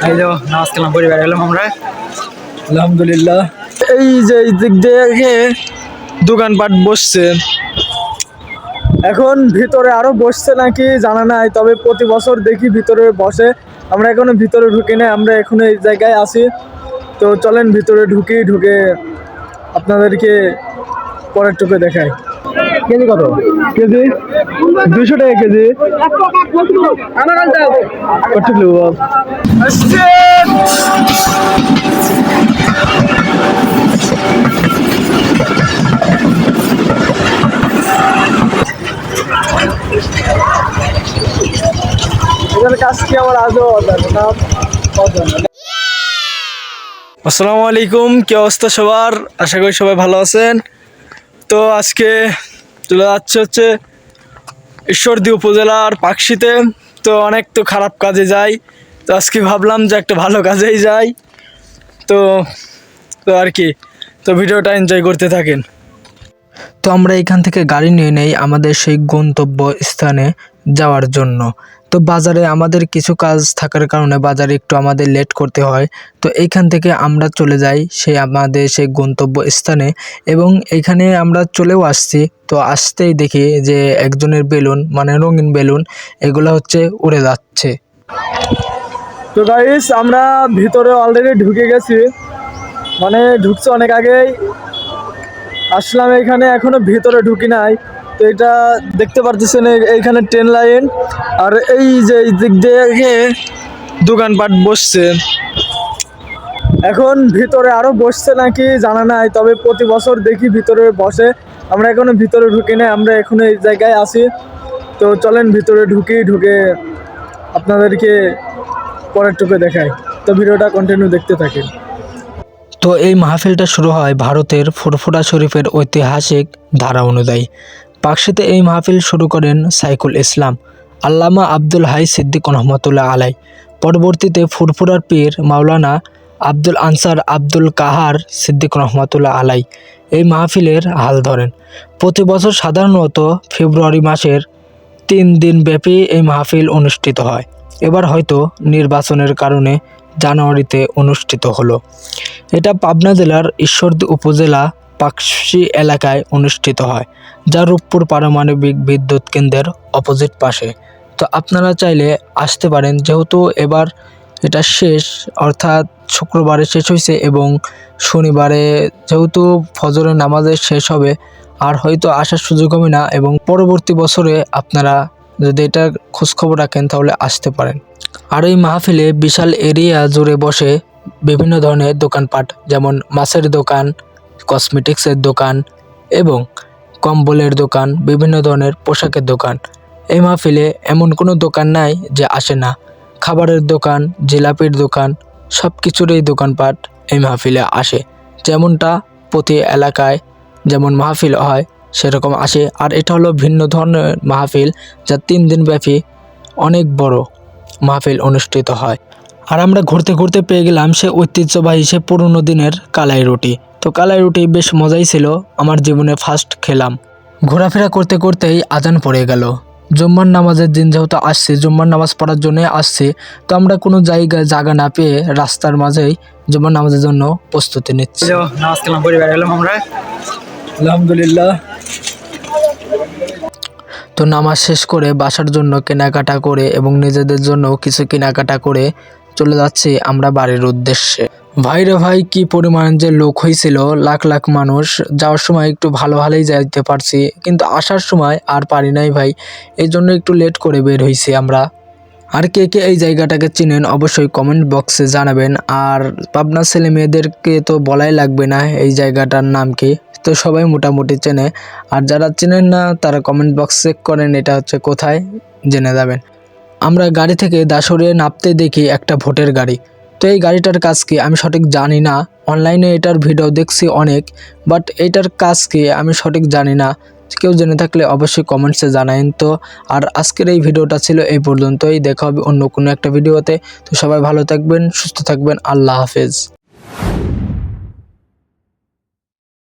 এই যে নামাজ কালাম পড়ে বের হলাম আমরা আলহামদুলিল্লাহ। এই যে এই দিক দিয়ে দোকানপাট বসছে, এখন ভিতরে আরো বসছে নাকি জানা নাই, তবে প্রতি বছর দেখি ভিতরে বসে। আমরা এখনো ভিতরে ঢুকি না, আমরা এখনো এই জায়গায় আছি। তো চলেন ভিতরে ঢুকে আপনাদেরকে পরের টুকে দেখাই। কেজি কত? কেজি 200 টাকা কেজি। কত নেবো? এদের কাজ কি আমার আজও নাম। আসসালামু আলাইকুম, কি অবস্থা সবার? আশা করি সবাই ভালো আছেন। তো আজকে চলে যাচ্ছে ঈশ্বরদী উপজেলার পাকশিতে। তো অনেক তো খারাপ কাজে যাই, তো আজকে ভাবলাম যে একটা ভালো কাজেই যাই। তো তো আর কি, তো ভিডিওটা এনজয় করতে থাকেন। তো আমরা এখান থেকে গাড়ি নিয়ে নেই আমাদের সেই গন্তব্য স্থানে যাওয়ার জন্য। তো বাজারে আমাদের কিছু কাজ থাকার কারণে বাজারে একটু আমাদের লেট করতে হয়। তো এইখান থেকে আমরা চলে যাই আমাদের সেই গন্তব্য স্থানে, এবং এইখানে আমরা চলেও আসছি। তো আসতেই দেখি যে একজনের বেলুন, মানে রঙিন বেলুন, এগুলো হচ্ছে উড়ে যাচ্ছে। তো গাইস, আমরা ভিতরে অলরেডি ঢুকে গেছি, মানে ঢুকছে অনেক আগেই আসলাম এখানে, এখনো ভিতরে ঢুকি নাই। তো এটা দেখতে পারতেছেন এইখানে ট্রেন লাইন, আর এই যে এই দিক দিয়ে দোকানপাট বসছে। এখন ভিতরে আরো বসছে নাকি জানা নাই, তবে প্রতি বছর দেখি ভিতরে বসে। আমরা এখনো ভিতরে ঢুকি না, আমরা এখনো এই জায়গায় আছি। তো চলেন ভিতরে ঢুকে আপনাদেরকে পরের টুকে দেখাই। তো ভিডিওটা কন্টিনিউ দেখতে থাকেন। তো এই মাহফিলটা শুরু হয় ভারতের ফুরফুরা শরীফের ঐতিহাসিক ধারা অনুযায়ী। পাকশিতে এই মাহফিল শুরু করেন সাইকুল ইসলাম আল্লামা আব্দুল হাই সিদ্দিক রহমতুল্লাহ আলাই। পরবর্তীতে ফুরফুরার পীর মাওলানা আব্দুল আনসার আব্দুল কাহার সিদ্দিক রহমতুল্লাহ আলাই এই মাহফিলের হাল ধরেন। প্রতি বছর সাধারণত ফেব্রুয়ারি মাসের 3 দিন ব্যাপী এই মাহফিল অনুষ্ঠিত হয়। এবার হয়তো নির্বাচনের কারণে জানুয়ারিতে অনুষ্ঠিত হলো। এটা পাবনা জেলার ঈশ্বরদী উপজেলা পাকশি এলাকায় অনুষ্ঠিত হয়, যা রূপপুর পারমাণবিক বিদ্যুৎ কেন্দ্রের অপোজিট পাশে। তো আপনারা চাইলে আসতে পারেন, যেহেতু এবার এটা শেষ, অর্থাৎ শুক্রবারে শেষ হয়েছে এবং শনিবারে যেহেতু ফজরের নামাজে শেষ হবে, আর হয়তো আসার সুযোগ হবে না। এবং পরবর্তী বছরে আপনারা যদি এটা খোঁজখবর রাখেন তাহলে আসতে পারেন। আর এই মাহফিলে বিশাল এরিয়া জুড়ে বসে বিভিন্ন ধরনের দোকানপাট, যেমন মাছের দোকান, কসমেটিক্সের দোকান এবং কম্বলের দোকান, বিভিন্ন ধরনের পোশাকের দোকান। এই মাহফিলে এমন কোনো দোকান নাই যে আসে না। খাবারের দোকান, জিলাপির দোকান, সব কিছুরই দোকানপাট এই মাহফিলে আসে। যেমনটা প্রতি এলাকায় যেমন মাহফিল হয় সেরকম আসে। আর এটা হলো ভিন্ন ধরনের মাহফিল, যা 3 দিন ব্যাপী অনেক বড় মাহফিল অনুষ্ঠিত হয়। আর আমরা ঘুরতে ঘুরতে পেয়ে গেলাম সে ঐতিহ্যবাহী সে পুরনো দিনের কালাই রুটি। তো কালাই রুটি বেশ মজাই ছিল, আমার জীবনে ফার্স্ট খেলাম। ঘোরাফেরা করতে করতেই আজান পড়ে গেল। জুম্মার নামাজের দিন যেহেতু আসছি, জুম্মার নামাজ পড়ার জন্য আসছি, তো আমরা কোনো জায়গা না পেয়ে রাস্তার মাঝেই জুম্মার নামাজের জন্য প্রস্তুতি নিচ্ছি। নামাজ কালাম পড়ে বের হলাম আমরা আলহামদুলিল্লাহ। তো নামাজ শেষ করে বাসার জন্য কেনাকাটা করে এবং নিজেদের জন্য কিছু কেনাকাটা করে চলে যাচ্ছি আমরা বাড়ির উদ্দেশ্যে। ভাইরে ভাই, কি পরিমাণ যে লোক হয়েছিল, লাখ লাখ মানুষ। যাওয়ার সময় একটু ভালোই যাইতে পারছি, কিন্তু আসার সময় আর পারি নাই ভাই, এই জন্য একটু লেট করে বের হয়েছি আমরা। আর কে কে এই জায়গাটাকে চিনেন অবশ্যই কমেন্ট বক্সে জানাবেন। আর পাবনা ছেলে মেয়েদেরকে তো বলাই লাগবে না এই জায়গাটার নাম কি, তো সবাই মোটামুটি চেনে। আর যারা চেনেন না তারা কমেন্ট বক্স চেক করেন এটা হচ্ছে কোথায়, জেনে যাবেন। আমরা গাড়ি থেকে দাসরিয়ে নামতে দেখি একটা ভোটের গাড়ি। তো এই গাড়িটার কাজ কি আমি সঠিক জানি না, অনলাইনে এটার ভিডিও দেখছি অনেক, বাট এটার কাজ কি আমি সঠিক জানি না। কেউ জেনে থাকলে অবশ্যই কমেন্টসে জানাইন। তো আর আজকের এই ভিডিওটা ছিল এই পর্যন্তই, দেখা হবে অন্য কোনো একটা ভিডিওতে। তো সবাই ভালো থাকবেন, সুস্থ থাকবেন, আল্লাহ হাফেজ।